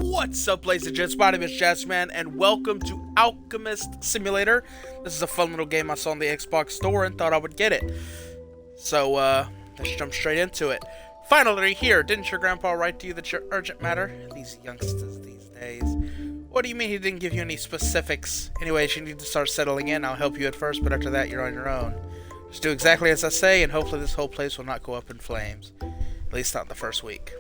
What's up, ladies and gents? My name is Jazzyman, and welcome to Alchemist Simulator. This is a fun little game I saw on the Xbox store and thought I would get it. So, let's jump straight into it. Finally, here. Didn't your grandpa write to you that you're urgent matter? These youngsters these days. What do you mean he didn't give you any specifics? Anyways, you need to start settling in. I'll help you at first, but after that, you're on your own. Just do exactly as I say, and hopefully this whole place will not go up in flames. At least not in the first week.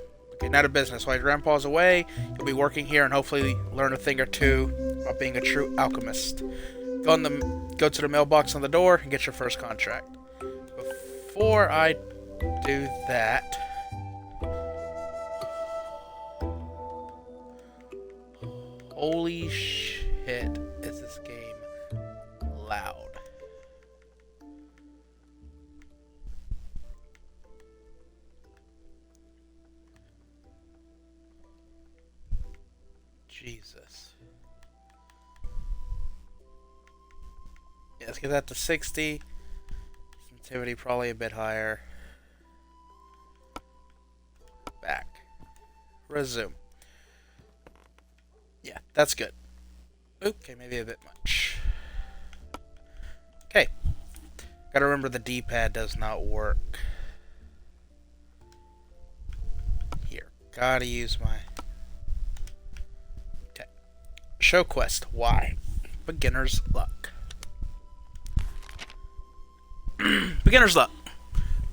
Okay, now to business. While your grandpa's away, you'll be working here and hopefully learn a thing or two about being a true alchemist. Go to the mailbox on the door and get your first contract. Before I do that... Holy shit, is this game loud. Jesus. Yeah, let's get that to 60. Sensitivity probably a bit higher. Back. Resume. Yeah, that's good. Okay, maybe a bit much. Okay. Gotta remember the D-pad does not work. Here. Gotta use my... Okay. Show quest. Why? Beginner's luck. Beginner's luck.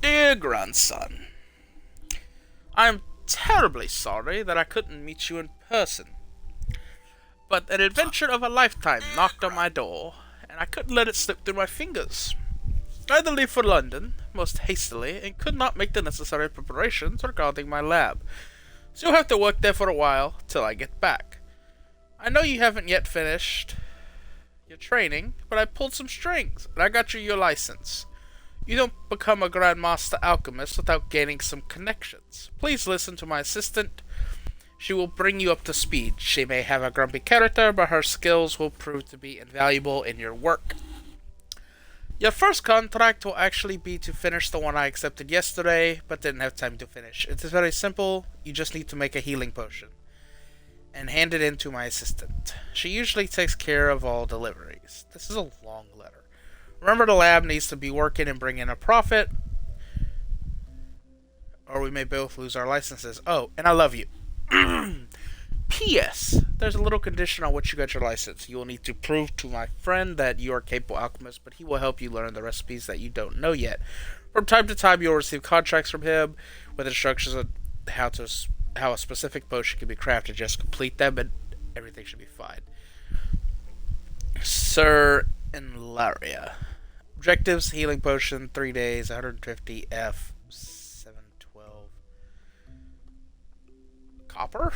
Dear grandson, I'm terribly sorry that I couldn't meet you in person. But an adventure of a lifetime knocked on my door, and I couldn't let it slip through my fingers. I had to leave for London, most hastily, and could not make the necessary preparations regarding my lab. So you'll have to work there for a while, till I get back. I know you haven't yet finished your training, but I pulled some strings, and I got you your license. You don't become a Grandmaster Alchemist without gaining some connections. Please listen to my assistant. She will bring you up to speed. She may have a grumpy character, but her skills will prove to be invaluable in your work. Your first contract will actually be to finish the one I accepted yesterday, but didn't have time to finish. It is very simple. You just need to make a healing potion and hand it in to my assistant. She usually takes care of all deliveries. This is a long letter. Remember, the lab needs to be working and bring in a profit, or we may both lose our licenses. Oh, and I love you. P.S. There's a little condition on which you get your license. You will need to prove to my friend that you are a capable alchemist, but he will help you learn the recipes that you don't know yet. From time to time, you'll receive contracts from him with instructions on how a specific potion can be crafted. Just complete them, and everything should be fine. Sir Inlaria. Objectives: healing potion, 3 days, 150 F, 712. Copper?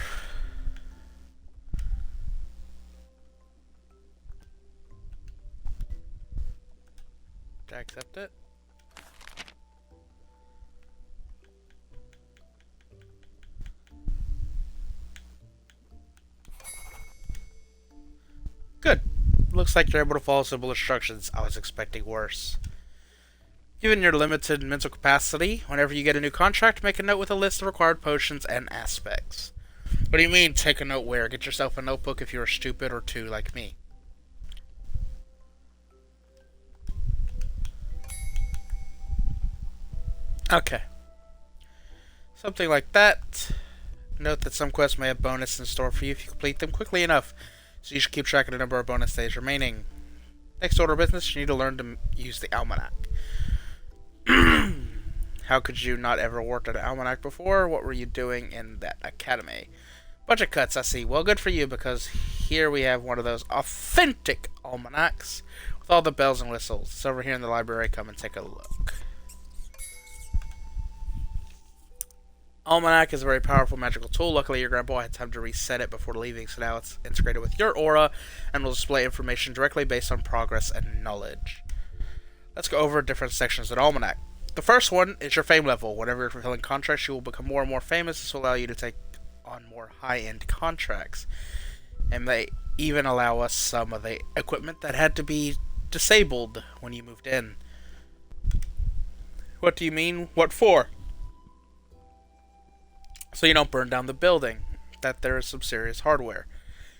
Did I accept it? Good. Looks like you're able to follow simple instructions. I was expecting worse. Given your limited mental capacity, whenever you get a new contract, make a note with a list of required potions and aspects. What do you mean, take a note where? Get yourself a notebook if you're stupid or two like me. Okay. Something like that. Note that some quests may have bonus in store for you if you complete them quickly enough, so you should keep track of the number of bonus days remaining. Next order of business, you need to learn to use the almanac. How could you not ever worked at an almanac before? What were you doing in that academy? Budget cuts, I see. Well, good for you, because here we have one of those authentic almanacs with all the bells and whistles. It's over here in the library. Come and take a look. Almanac is a very powerful magical tool. Luckily, your grandpa had time to reset it before leaving, so now it's integrated with your aura and will display information directly based on progress and knowledge. Let's go over different sections of the Almanac. The first one is your fame level. Whenever you're fulfilling contracts, you will become more and more famous. This will allow you to take on more high-end contracts. And they even allow us some of the equipment that had to be disabled when you moved in. What do you mean? What for? So you don't burn down the building. that there is some serious hardware.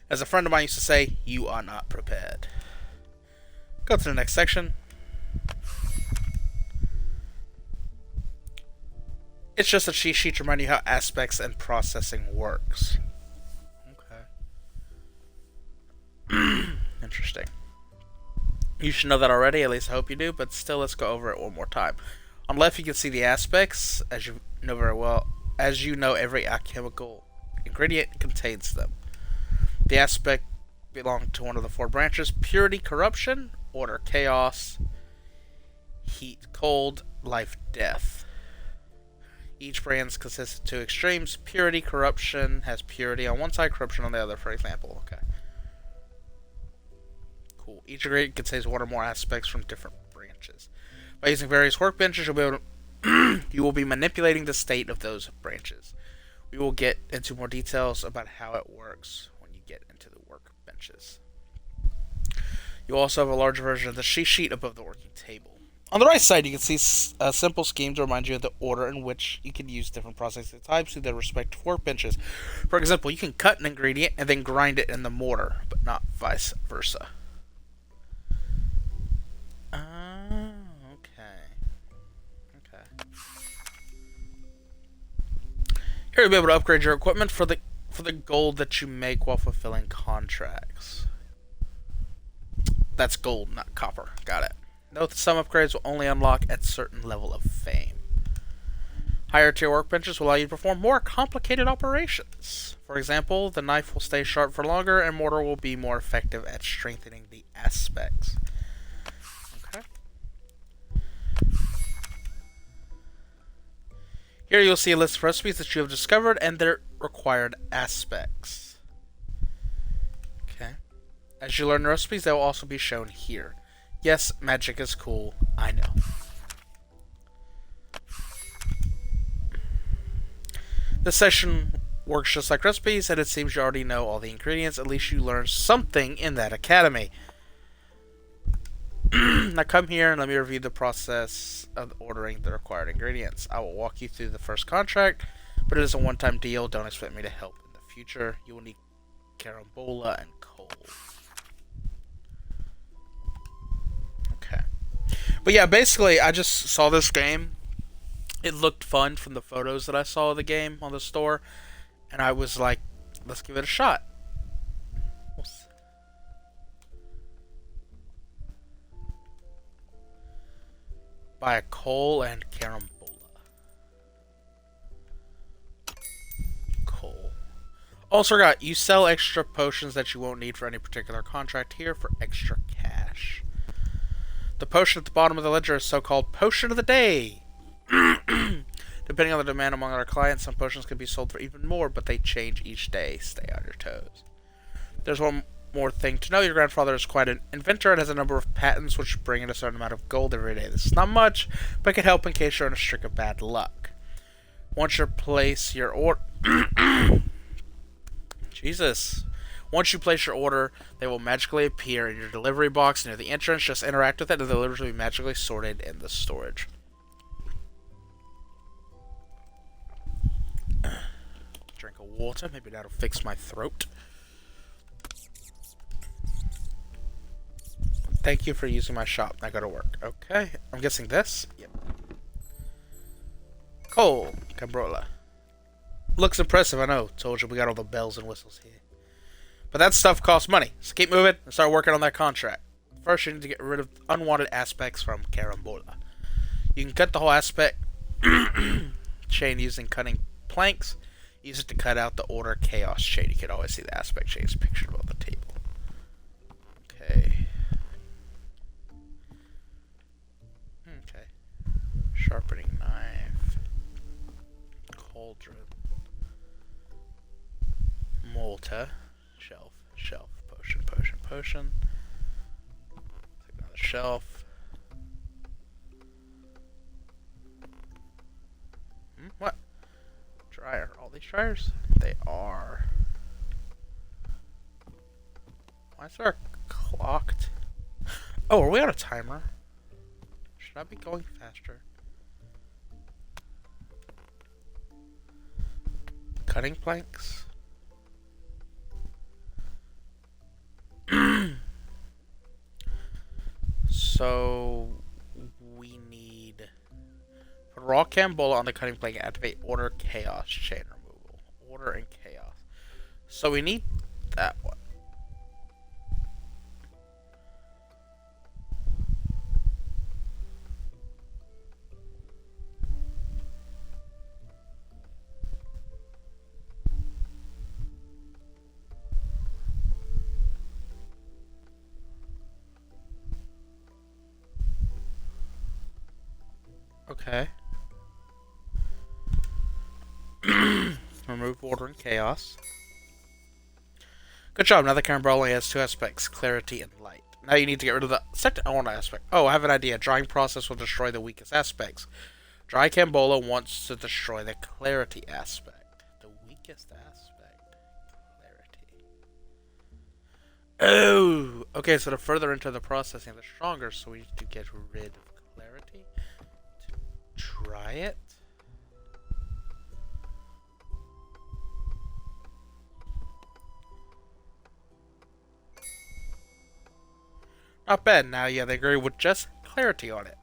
As a friend of mine used to say, you are not prepared. Go to the next section. It's just a cheat sheet to remind you how aspects and processing works. Okay. Interesting. You should know that already, at least I hope you do, but still let's go over it one more time. On the left you can see the aspects, as you know very well. As you know, every alchemical ingredient contains them. The aspect belong to one of the 4 branches: purity, corruption; order, chaos; heat, cold; life, death. Each branch consists of 2 extremes. Purity, corruption has purity on one side, corruption on the other, for example. Okay. Cool. Each ingredient contains 1 or more aspects from different branches. By using various workbenches, you will be manipulating the state of those branches. We will get into more details about how it works when you get into the workbenches. You also have a larger version of the cheat sheet above the working table. On the right side, you can see a simple scheme to remind you of the order in which you can use different processing types through their respective workbenches. For example, you can cut an ingredient and then grind it in the mortar, but not vice versa. Here you'll be able to upgrade your equipment for the gold that you make while fulfilling contracts. That's gold, not copper. Got it. Note that some upgrades will only unlock at certain level of fame. Higher tier workbenches will allow you to perform more complicated operations. For example, the knife will stay sharp for longer, and mortar will be more effective at strengthening the aspects. Okay. Here you'll see a list of recipes that you have discovered and their required aspects. Okay. As you learn the recipes, they will also be shown here. Yes, magic is cool, I know. This session works just like recipes, and it seems you already know all the ingredients. At least you learned something in that academy. Now come here and let me review the process of ordering the required ingredients. I will walk you through the first contract, but it is a one-time deal. Don't expect me to help in the future. You will need carambola and coal. Okay. But yeah, basically, I just saw this game. It looked fun from the photos that I saw of the game on the store, and I was like, let's give it a shot. Buy a coal and carambola. Coal. Also forgot, you sell extra potions that you won't need for any particular contract here for extra cash. The potion at the bottom of the ledger is so-called Potion of the Day. Depending on the demand among our clients, some potions can be sold for even more, but they change each day. Stay on your toes. There's one more thing to know. Your grandfather is quite an inventor and has a number of patents which bring in a certain amount of gold every day. This is not much, but can help in case you're in a streak of bad luck. Once you place your order... Jesus. Once you place your order, they will magically appear in your delivery box near the entrance. Just interact with it and the deliveries will be magically sorted in the storage. Drink of water. Maybe that'll fix my throat. Thank you for using my shop. Now go to work. Okay. I'm guessing this? Yep. Coal. Carambola. Looks impressive, I know. Told you we got all the bells and whistles here. But that stuff costs money. So keep moving and start working on that contract. First, you need to get rid of unwanted aspects from carambola. You can cut the whole aspect chain using cutting planks. Use it to cut out the order chaos chain. You can always see the aspect chains pictured above the table. Okay. Okay. Sharpening knife. Cauldron. Mortar. Shelf. Potion. Take another shelf. What? Dryer. All these dryers? They are. Why is there a clocked? Oh, are we on a timer? Should I be going faster? Cutting planks? Draw Cambola on the cutting plate and activate Order Chaos Chain Removal. Order and Chaos. So we need that one. Okay. Remove Order and Chaos. Good job. Now the camera only has two aspects, clarity and light. Now you need to get rid of the second aspect. Oh, I have an idea. Drying process will destroy the weakest aspects. Dry Cambola wants to destroy the clarity aspect. The weakest aspect. Clarity. Oh! Okay, so the further into the processing, the stronger, so we need to get rid of clarity. To try it. Not bad. Now, yeah, they agree with just clarity on it.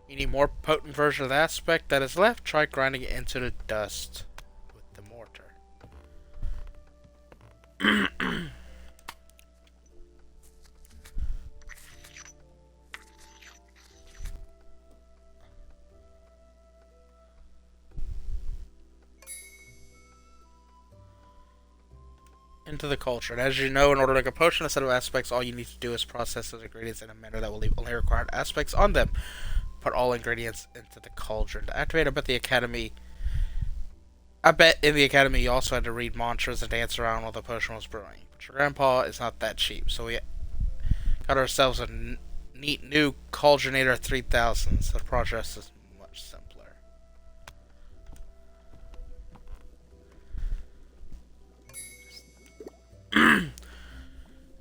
You need more potent version of the aspect that is left. Try grinding it into the dust with the mortar. Into the culture. And as you know, in order to make a potion, a set of aspects, all you need to do is process those ingredients in a manner that will leave only required aspects on them. Put all ingredients into the cauldron to activate. I bet in the academy you also had to read mantras and dance around while the potion was brewing. But your grandpa is not that cheap, so we got ourselves a neat new Cauldronator 3000, so the process is much simpler.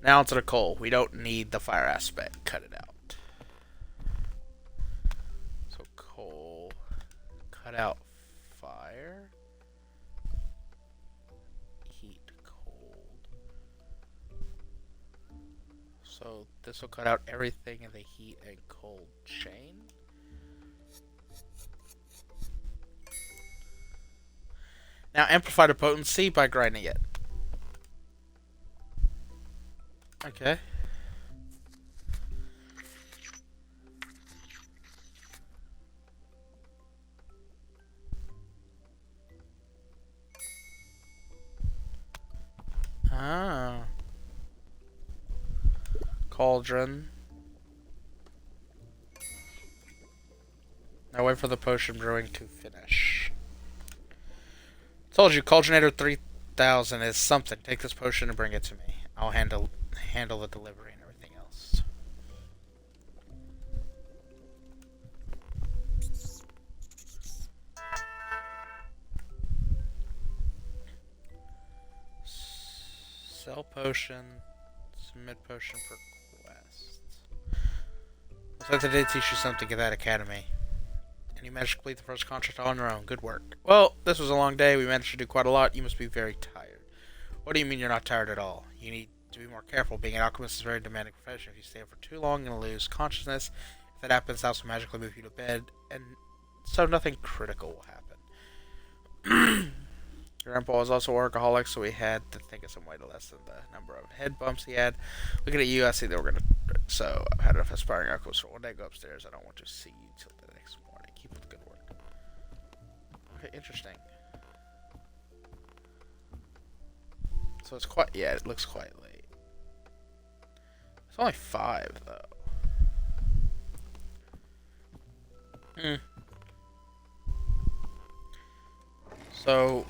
Now onto the coal. We don't need the fire aspect. Cut it out. So coal. Cut out fire. Heat cold. So this will cut out everything in the heat and cold chain. Now amplify the potency by grinding it. Okay. Ah. Cauldron. Now wait for the potion brewing to finish. Told you, Cauldronator 3000 is something. Take this potion and bring it to me. I'll handle the delivery and everything else. Sell potion. Submit potion request. Looks like they did teach you something at that academy. And you managed to complete the first contract on your own. Good work. Well, this was a long day. We managed to do quite a lot. You must be very tired. What do you mean you're not tired at all? You need to be more careful. Being an alchemist is a very demanding profession. If you stay up for too long, you'll lose consciousness. If that happens, I'll magically move you to bed, and so nothing critical will happen. Your grandpa was also a workaholic, so we had to think of some way to lessen the number of head bumps he had. Looking at you, I see that we're gonna. So I've had enough aspiring alchemists for one day. Go upstairs. I don't want to see you till the next morning. Keep up the good work. Okay, interesting. So it's quite. Yeah, it looks quite late. It's only 5 though. So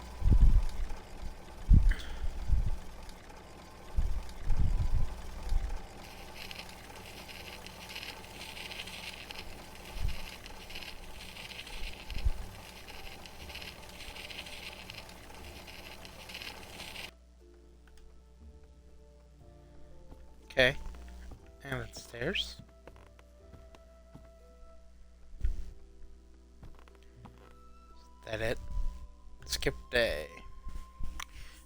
okay. And it's stairs. Is that it? Skip day.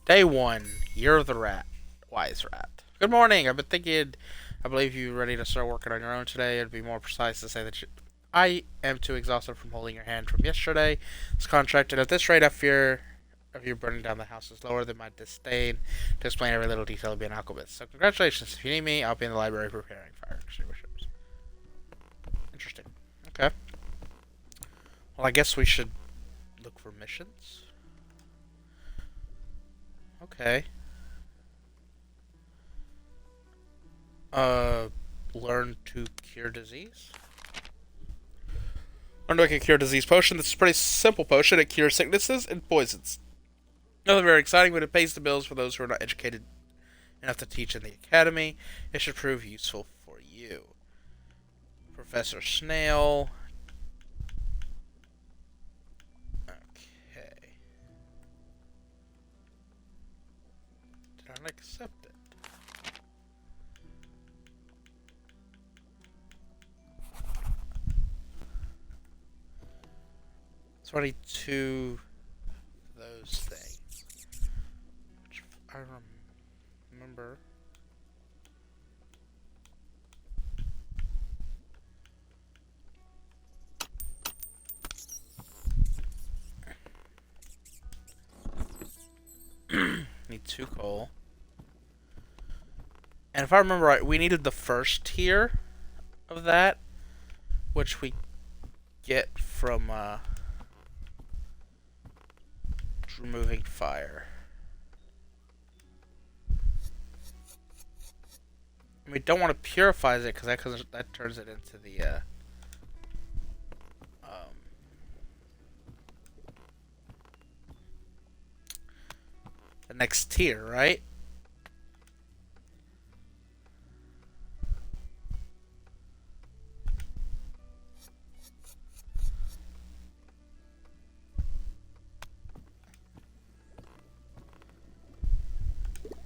Day 1. Year of the Rat. Wise Rat. Good morning. I've been thinking. I believe you're ready to start working on your own today. It'd be more precise to say that I am too exhausted from holding your hand from yesterday. This contract, and at this rate, I fear of you burning down the house is lower than my disdain to explain every little detail of being an alchemist. So congratulations. If you need me, I'll be in the library preparing fire extinguishers. Interesting. Okay. Well, I guess we should look for missions. Okay. Learn to cure disease. Learn to make a cure disease potion. This is a pretty simple potion. It cures sicknesses and poisons. Nothing very exciting, but it pays the bills for those who are not educated enough to teach in the academy. It should prove useful for you. Professor Snail. Okay. Did I accept it? 22 those things. Which I remember. Need 2 coal. And if I remember right, we needed the first tier of that, which we get from removing fire. And we don't want to purify it because that turns it into the next tier, right?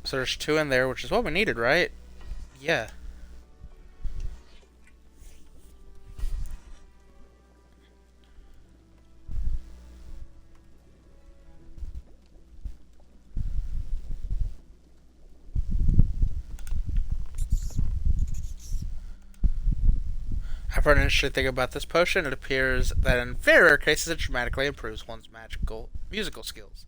So there's 2 in there, which is what we needed, right? Yeah. I've heard an interesting thing about this potion. It appears that in very rare cases it dramatically improves one's musical skills.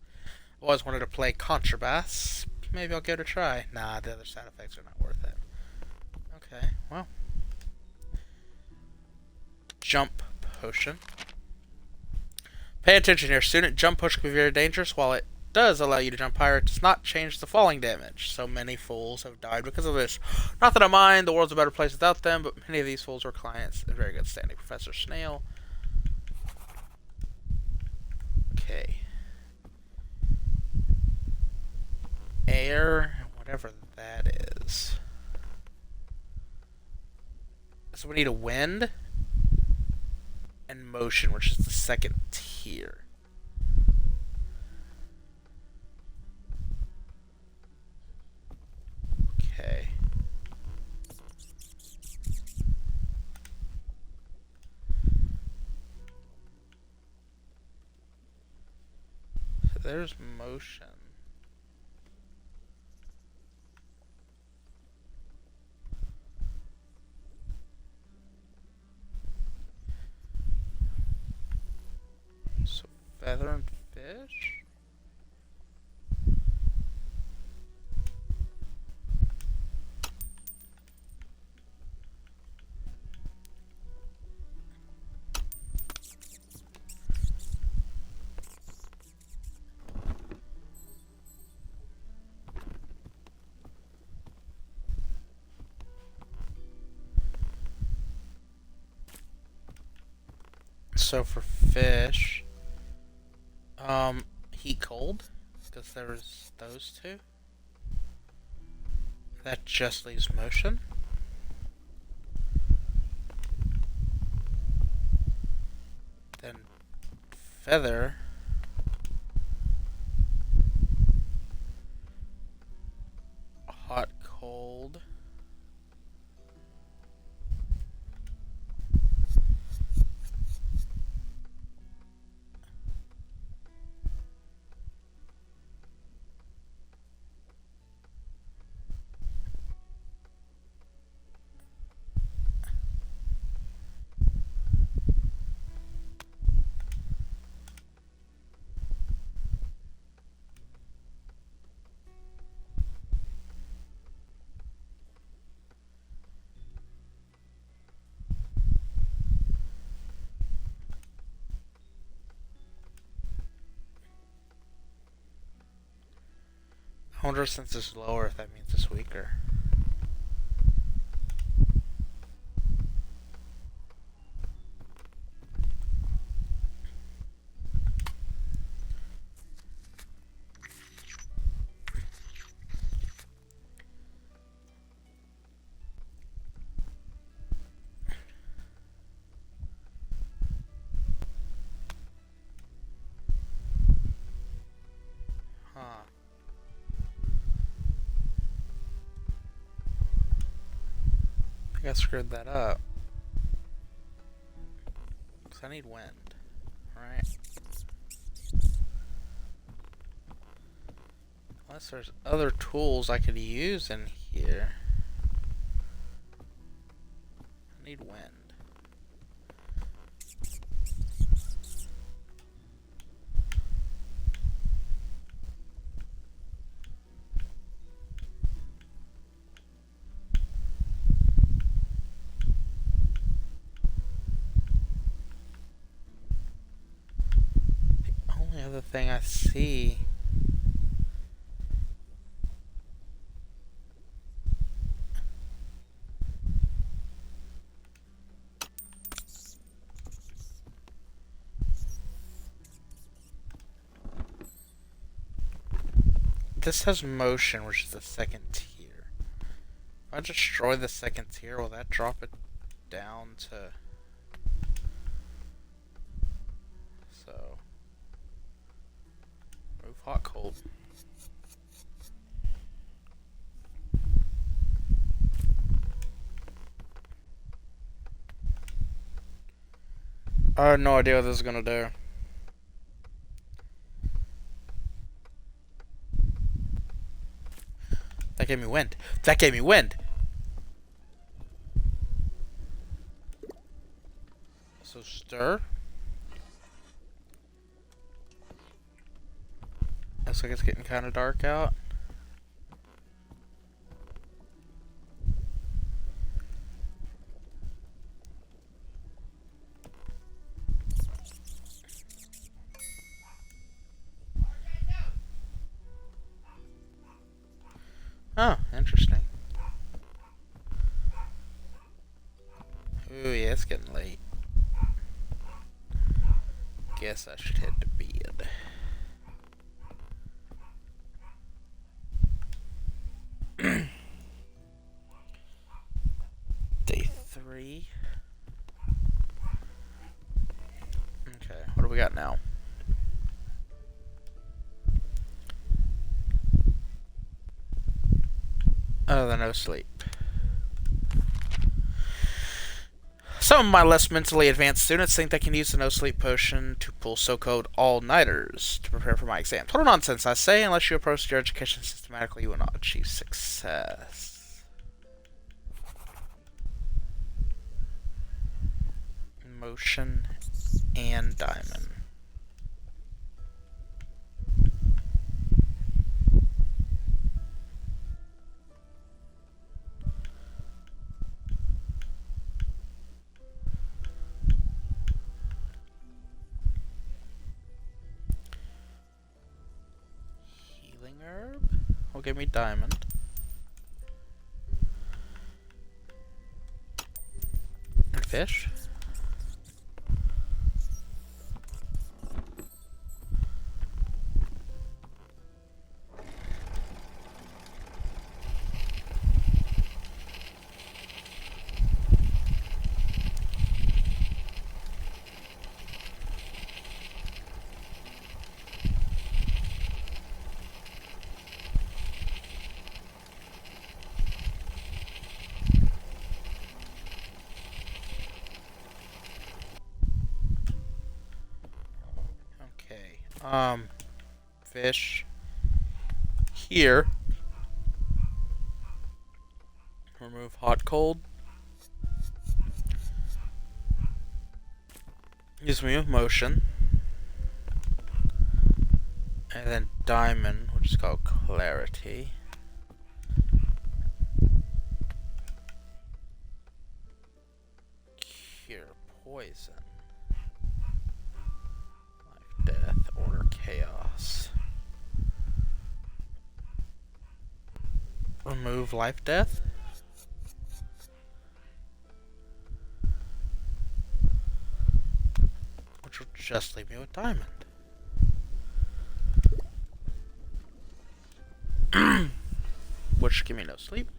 I've always wanted to play contrabass. Maybe I'll give it a try. Nah, the other side effects are not worth it. Okay, well. Jump potion. Pay attention here, student. Jump push can be very dangerous. While it does allow you to jump higher, it does not change the falling damage. So many fools have died because of this. Not that I mind, the world's a better place without them, but many of these fools were clients in very good standing. Professor Snail. Okay. Air, whatever that is. So we need a wind and motion, which is the second tier. Okay. So there's motion. So feather and fish. So for fish, heat cold, because there's those 2. That just leaves motion. Then feather. Hot, cold. I wonder since it's lower if that means it's weaker. Huh. I think I screwed that up. Because I need wind, right? Unless there's other tools I could use in here. I need wind. The only other thing I see... This has motion, which is the second tier. If I destroy the second tier, will that drop it down to... So... Move hot, cold. I have no idea what this is gonna do. That gave me wind. That gave me wind! So stir. Looks like it's getting kind of dark out. Oh, interesting. Ooh, yeah, it's getting late. Guess I should head to bed. Day 3. Okay, what do we got now? Other than no sleep. Some of my less mentally advanced students think they can use the no-sleep potion to pull so-called all-nighters to prepare for my exam. Total nonsense, I say. Unless you approach your education systematically, you will not achieve success. Motion and diamond. Herb will give me diamond. And fish. Fish here. Remove hot cold. Gives me a motion. And then diamond, which is called clarity. Cure poison. Life, death, order, chaos. Remove life death. Which will just leave me with diamond. Which give me no sleep.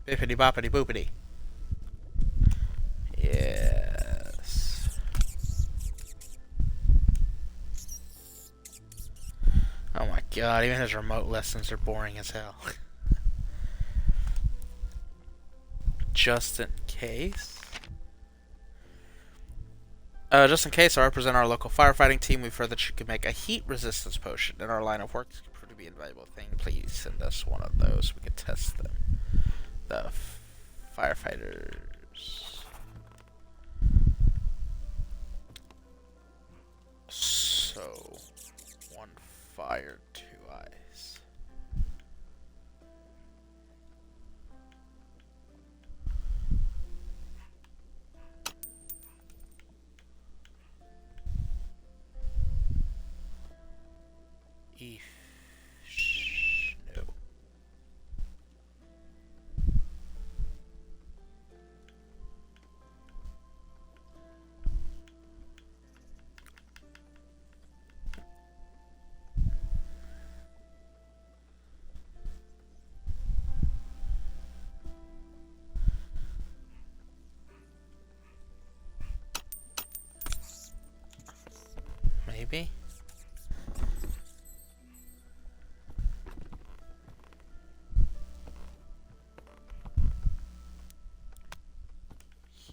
Bippity boppity boopity. Yes. Oh my god, even his remote lessons are boring as hell. Just in case. Just in case, I represent our local firefighting team. We've heard that you can make a heat resistance potion. In our line of work, this could prove to be an invaluable thing. Please send us one of those. We could test them. The firefighters. So, one fire, two ice. No. Maybe.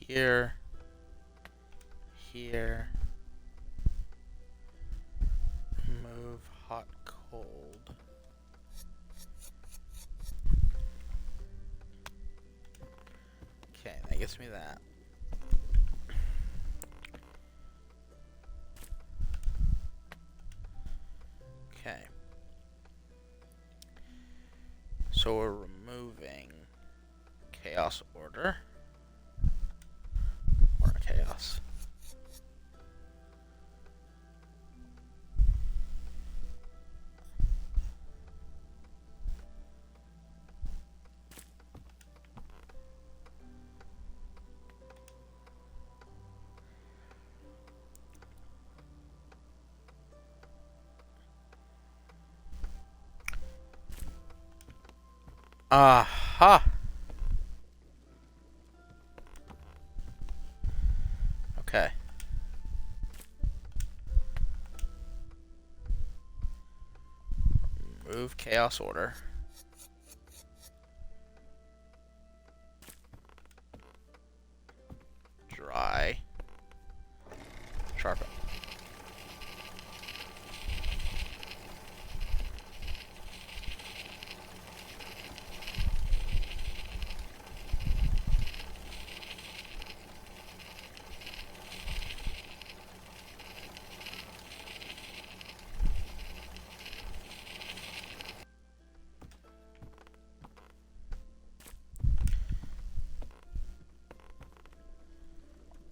Here. Here. Move hot, cold. Okay, that gets me that. Okay. So we're removing Chaos Order. Or Chaos. Aha! Okay. Move Chaos Order. Dry. Sharpen.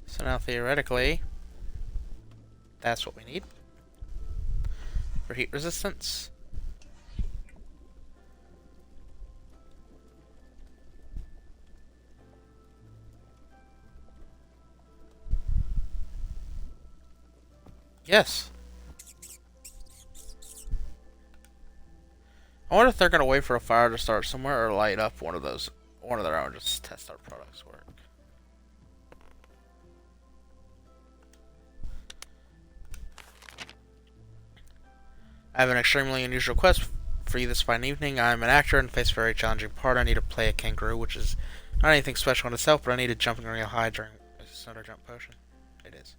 So now theoretically, that's what we need for heat resistance. Yes. I wonder if they're gonna wait for a fire to start somewhere or light up one of those, one of their own, just to test our products work. I have an extremely unusual quest for you this fine evening. I'm an actor and face a very challenging part. I need to play a kangaroo, which is not anything special in itself, but I needed jumping real high during a thunder jump potion. It is.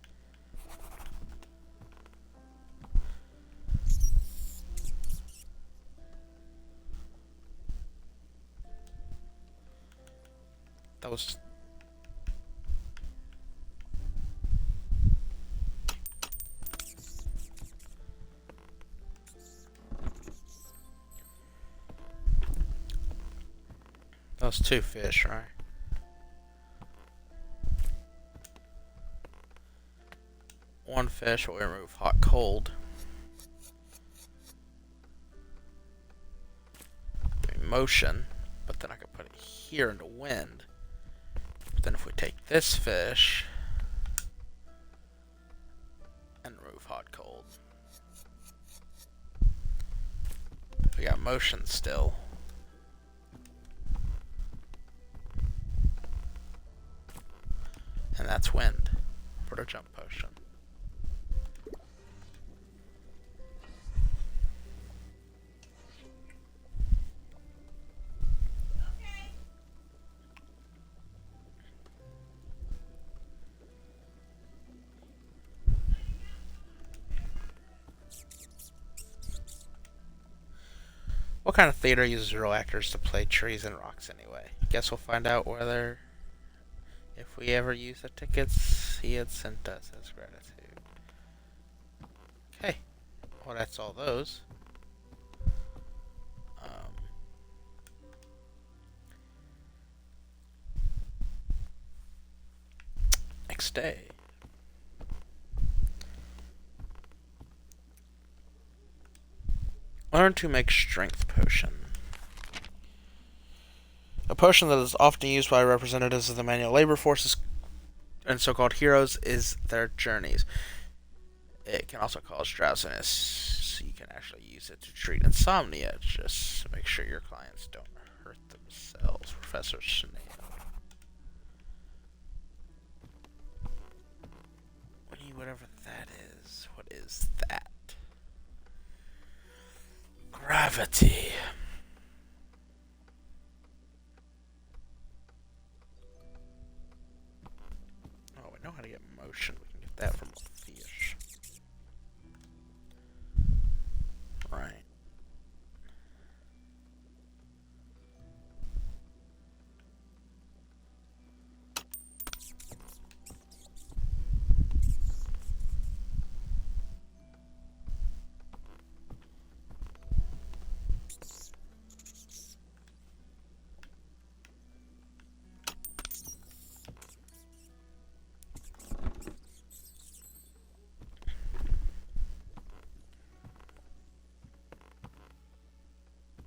That was... That was 2 fish, right? one fish, but we remove hot cold. Motion, but then I can put it here into wind. But then if we take this fish and remove hot cold, we got motion still. And that's wind. Put a jump potion. What kind of theater uses real actors to play trees and rocks anyway? Guess we'll find out whether, if we ever use the tickets he had sent us as gratitude. Okay. Well, that's all those. Next day. Learn to make strength potion. A potion that is often used by representatives of the manual labor forces and so-called heroes is their journeys. It can also cause drowsiness, so you can actually use it to treat insomnia. Just make sure your clients don't hurt themselves. Professor Snail. We need whatever that is. What is that? Gravity. Oh, we know how to get motion. We can get that from a fish. Right.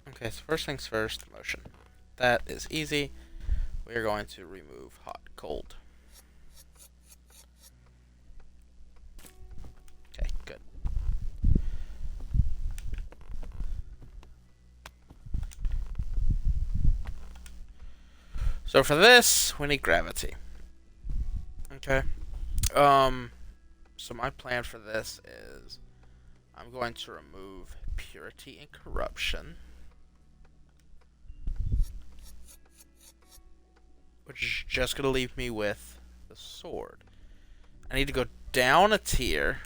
Okay, so first things first, motion. That is easy. We are going to remove hot, cold. Okay, good. So for this, we need gravity. Okay. So my plan for this is I'm going to remove purity and corruption, which is just going to leave me with the sword. I need to go down a tier.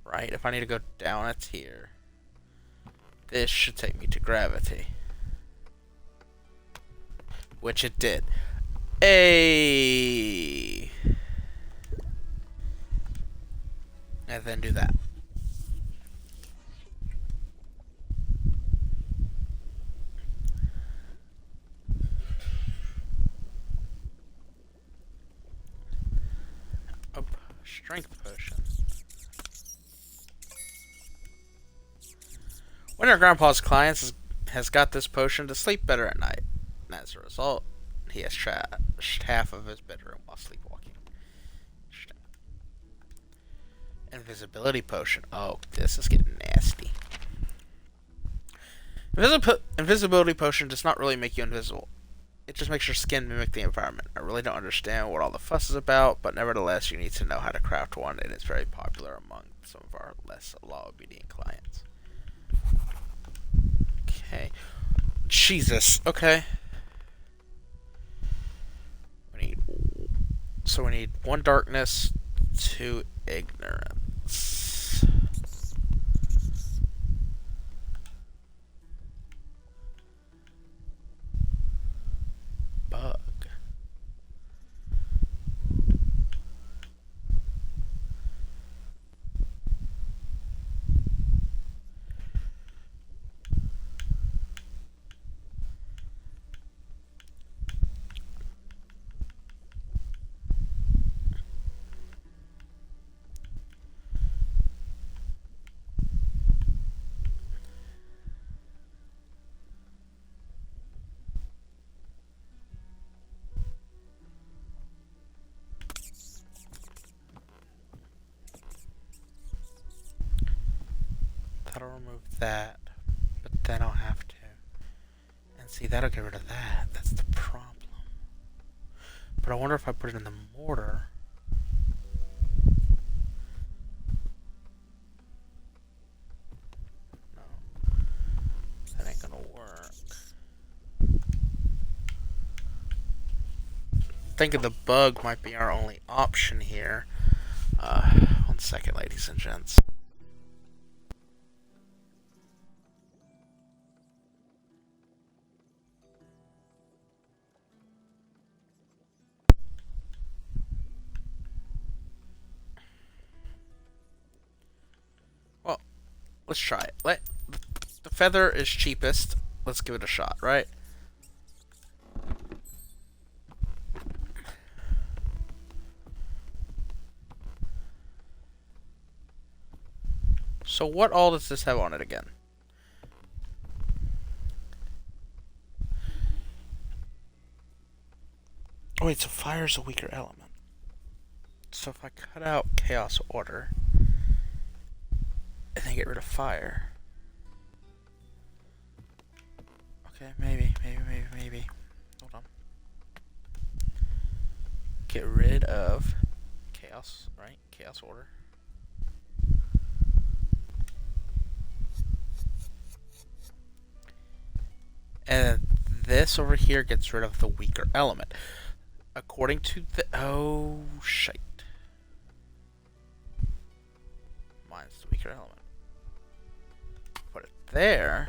Right, if I need to go down a tier, this should take me to gravity. Which it did. And then do that. Strength potion. One of your grandpa's clients has got this potion to sleep better at night. And as a result, he has trashed half of his bedroom while sleepwalking. Invisibility potion. Oh, this is getting nasty. Invisibility potion does not really make you invisible. It just makes your skin mimic the environment. I really don't understand what all the fuss is about, but nevertheless, you need to know how to craft one, and it's very popular among some of our less law-obedient clients. Okay. Jesus. Okay. We need 1 darkness, 2 ignorance. Bug. remove that, but then I'll have to. And see, that'll get rid of that. That's the problem. But I wonder if I put it in the mortar. No. That ain't gonna work. Thinking the bug might be our only option here. 1 second, ladies and gents. Well, let's try it. The feather is cheapest. Let's give it a shot, right? So what all does this have on it again? Oh wait, so fire's a weaker element. So if I cut out chaos order and then get rid of fire. Okay, maybe. Hold on. Get rid of chaos, right? Chaos order. And this over here gets rid of the weaker element. According to the... Oh, shite. Mine's the weaker element. Put it there.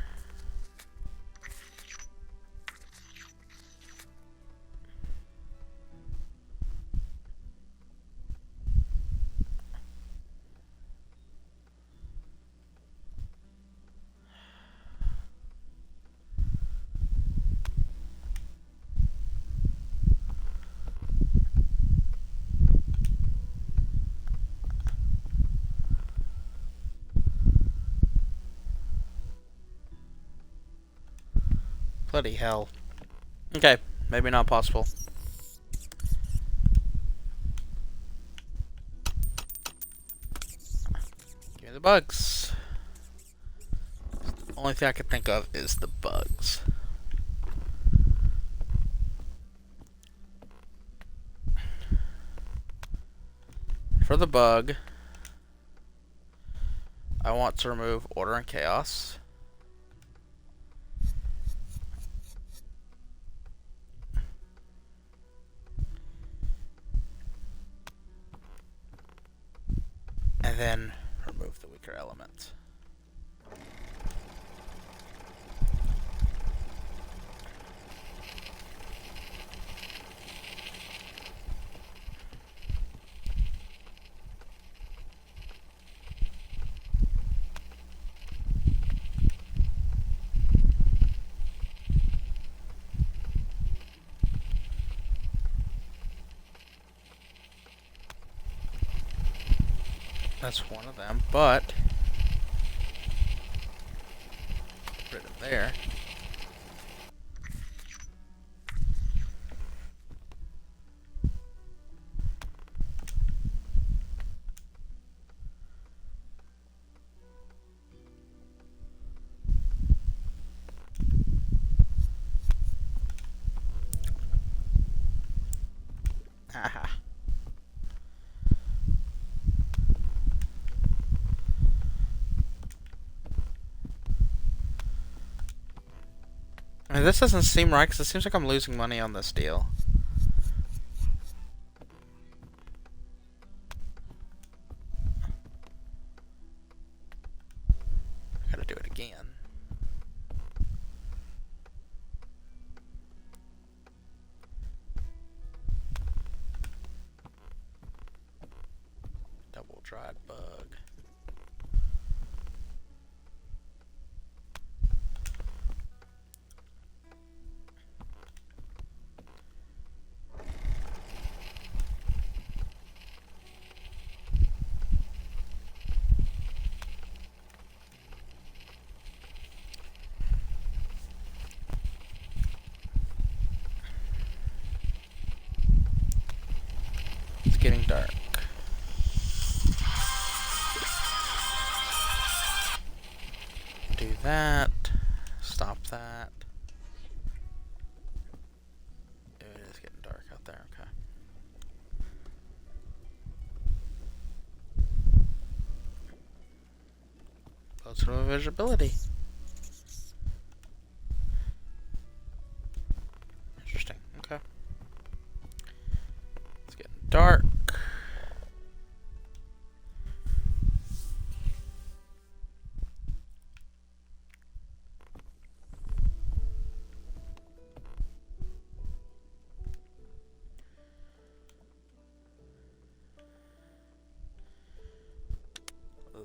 Bloody hell. Okay, maybe not possible. Give me the bugs. The only thing I can think of is the bugs. For the bug, I want to remove order and chaos. And then remove the weaker element. That's one of them, but get rid of there. Haha. I mean, this doesn't seem right because it seems like I'm losing money on this deal. I gotta do it again. Double dried bug. It's getting dark. that. Stop that. It is getting dark out there, okay. Potion of invisibility. Interesting, okay. It's getting dark.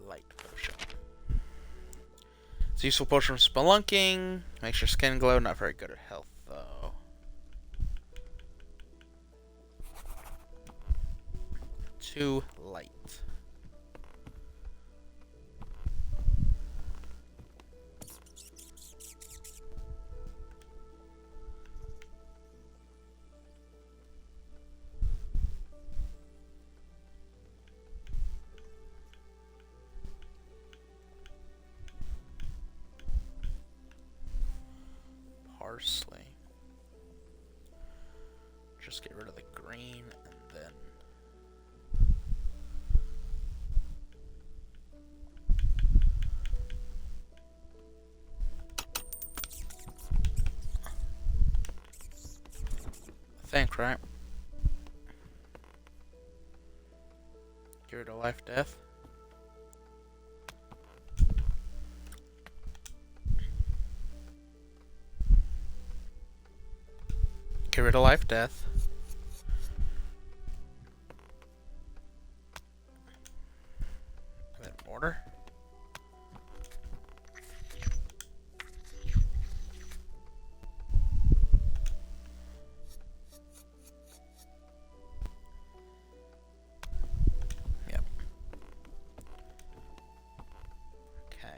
Light potion. It's a useful potion for spelunking. Makes your skin glow. Not very good at health, though. Too light. Parsley. Just get rid of the green and then I think, right? Get rid of life, death. Get rid of life, death. And then mortar. Yep. Okay.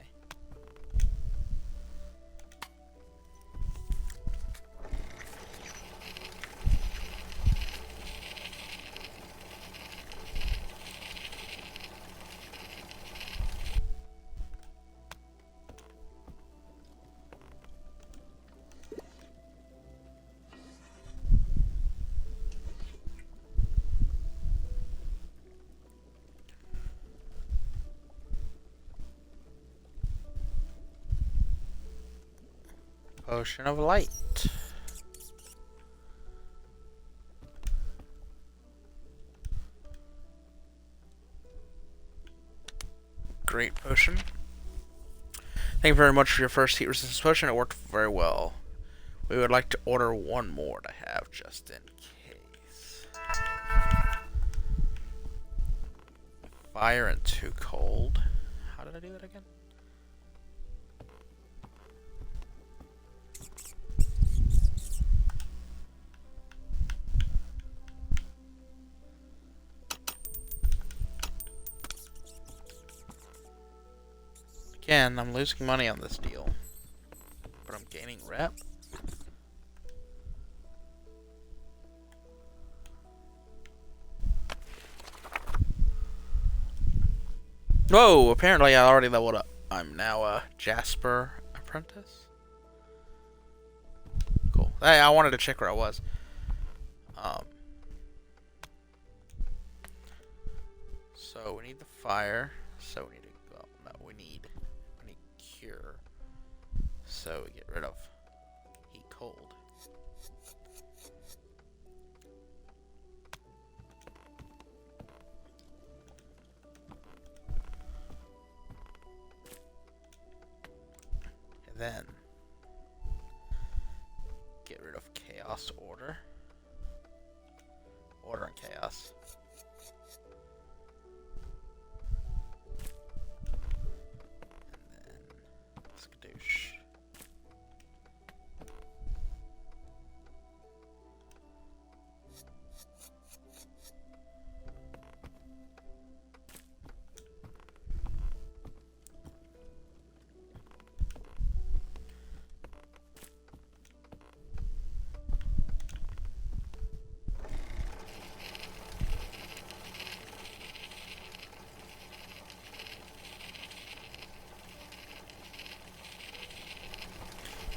Potion of light. Great potion. Thank you very much for your first heat resistance potion. It worked very well. We would like to order one more to have just in case. Fire and too cold. How did I do that again? Again, I'm losing money on this deal, but I'm gaining rep. Whoa, apparently I already leveled up. I'm now a Jasper apprentice. Cool. Hey, I wanted to check where I was. So we need the fire. So we need to go. No, we need cure. So we get rid of heat cold. And then get rid of chaos order. Order and chaos.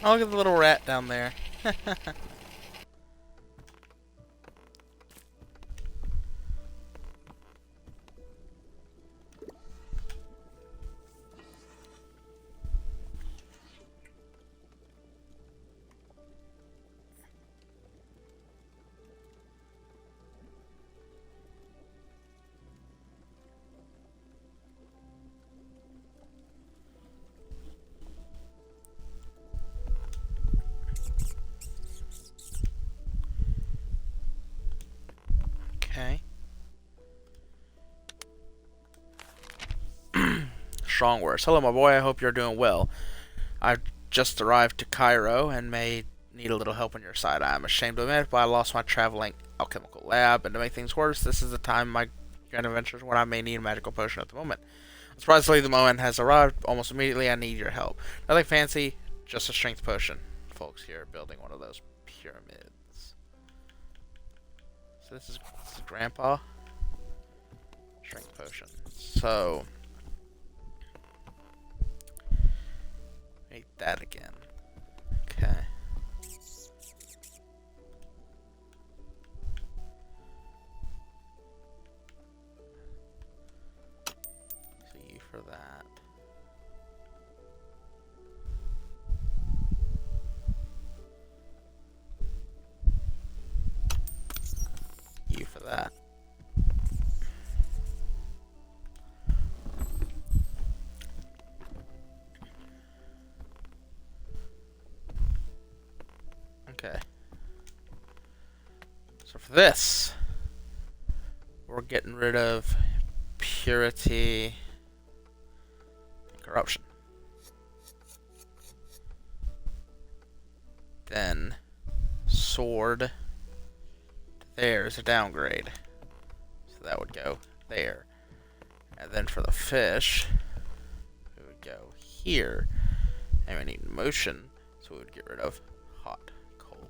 Oh, look at the little rat down there. Okay. Strong words. Hello, my boy. I hope you're doing well. I've just arrived to Cairo and may need a little help on your side. I'm ashamed to admit it, but I lost my traveling alchemical lab, and to make things worse, this is the time in my grand adventures when I may need a magical potion at the moment. Surprisingly, the moment has arrived almost immediately. I need your help. Nothing fancy, just a strength potion. Folks here are building one of those pyramids. So this is Grandpa. Strength potion. So make that again. Okay. See for that. You for that. Okay. So for this, we're getting rid of purity and corruption. Then sword. There's a downgrade. So that would go there. And then for the fish, it would go here. And we need motion, so we would get rid of hot, cold.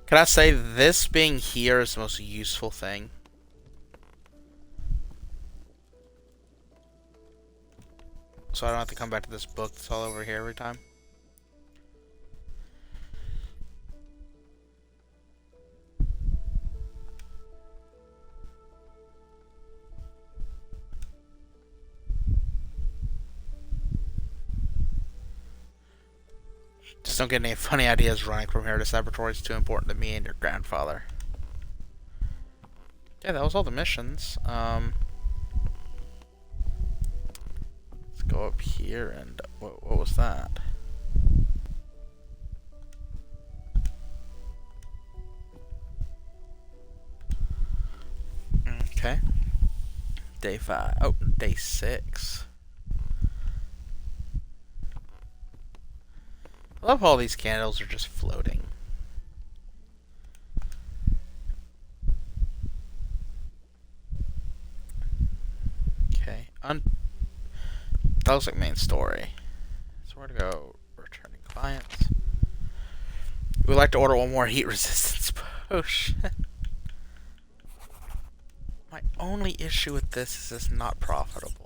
Can I say this being here is the most useful thing? So I don't have to come back to this book that's all over here every time. Just don't get any funny ideas running from here. This laboratory is too important to me and your grandfather. Yeah, that was all the missions. Let's go up here and what was that? Okay. Day 5. Oh, day 6. I love how all these candles are just floating. Okay. That looks like main story. So where to go? Returning clients. We would like to order one more heat resistance potion. My only issue with this is it's not profitable.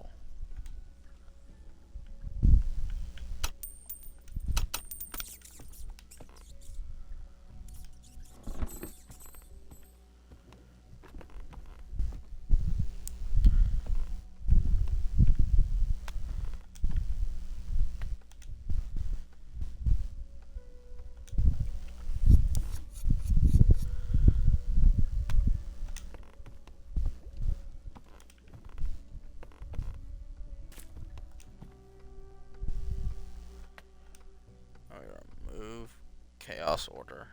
Chaos order.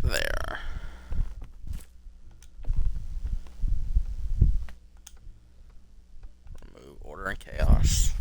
There. Remove order and chaos.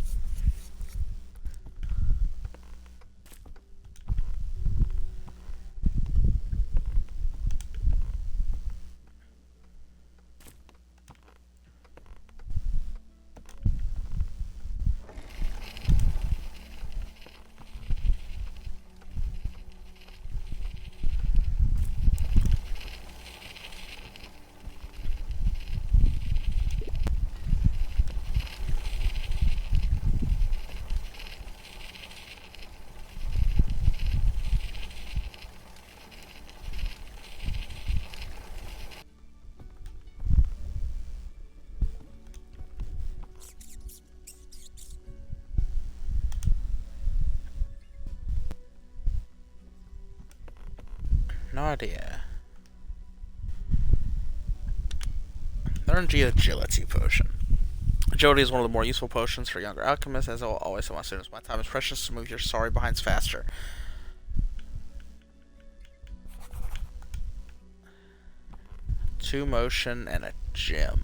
no idea. Agility Potion. Agility is one of the more useful potions for younger alchemists, as I will always tell my students. My time is precious, to move your sorry behinds faster. Two motion and a gem.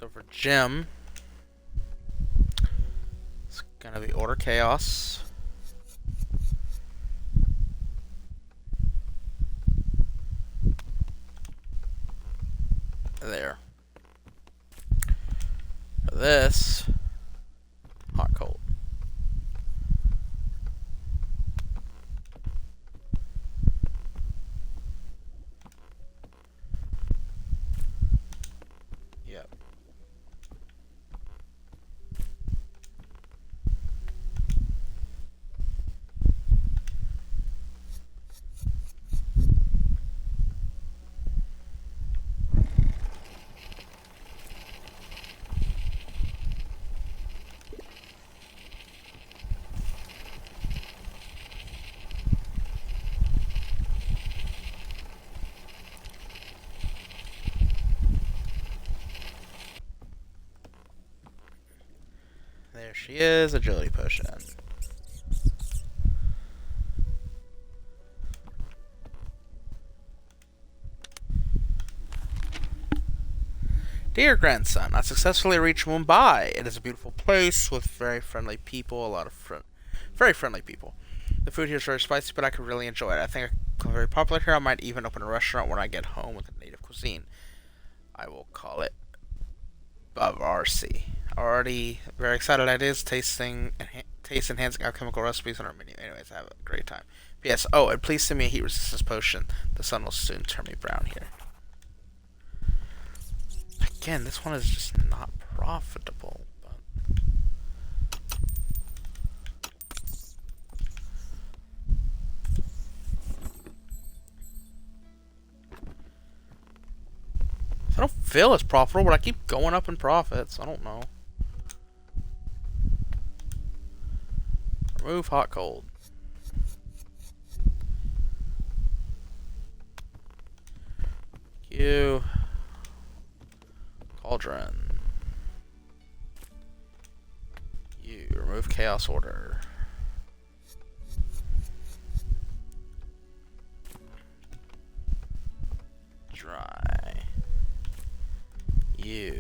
So for gem, it's gonna be Order Chaos. There. For this, Hot Cold. Yep. There she is, Agility Potion. Dear grandson, I successfully reached Mumbai. It is a beautiful place with very friendly people, very friendly people. The food here is very spicy, but I could really enjoy it. I think I'm very popular here. I might even open a restaurant when I get home with a native cuisine. I will call it Bavarsi. Already very excited it is. Taste enhancing alchemical recipes on our menu. Anyways, have a great time. P.S. Oh, and please send me a heat resistance potion. The sun will soon turn me brown here. Again, this one is just not profitable. But I don't feel as profitable, but I keep going up in profits. I don't know. Remove Hot Cold. You. Cauldron. You. Remove Chaos Order. Dry. You.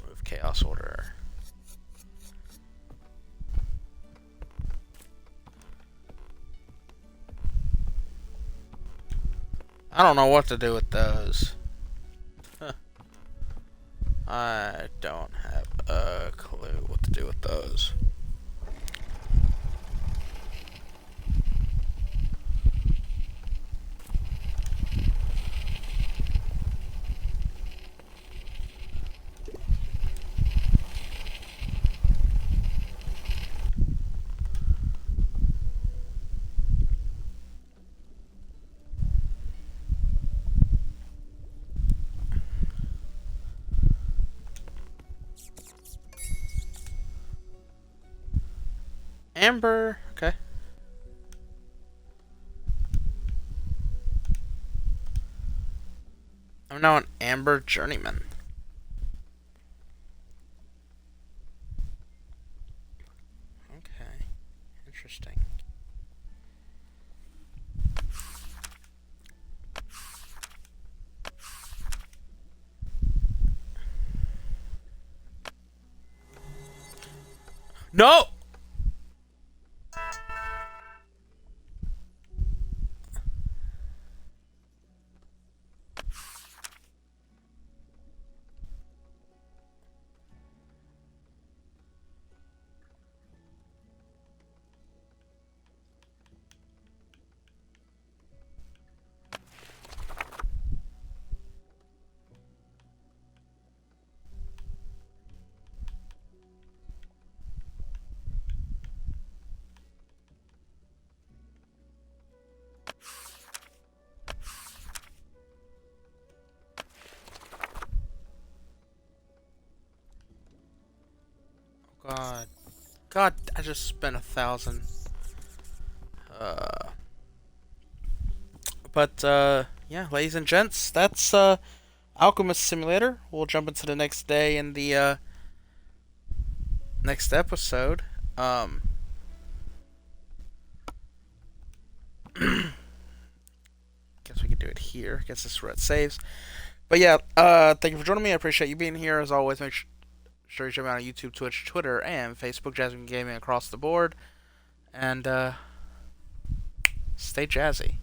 Remove Chaos Order. I don't know what to do with those. I don't have a clue what to do with those. Amber, okay. I'm now an Amber Journeyman. Okay, interesting. No! God. God, I just spent 1,000. Yeah, ladies and gents, that's Alchemist Simulator. We'll jump into the next day in the next episode. Guess we can do it here. Guess this is where it saves. But yeah, thank you for joining me. I appreciate you being here. As always, make sure you check me out on YouTube, Twitch, Twitter, and Facebook. Jazzyman Gaming across the board. And stay jazzy.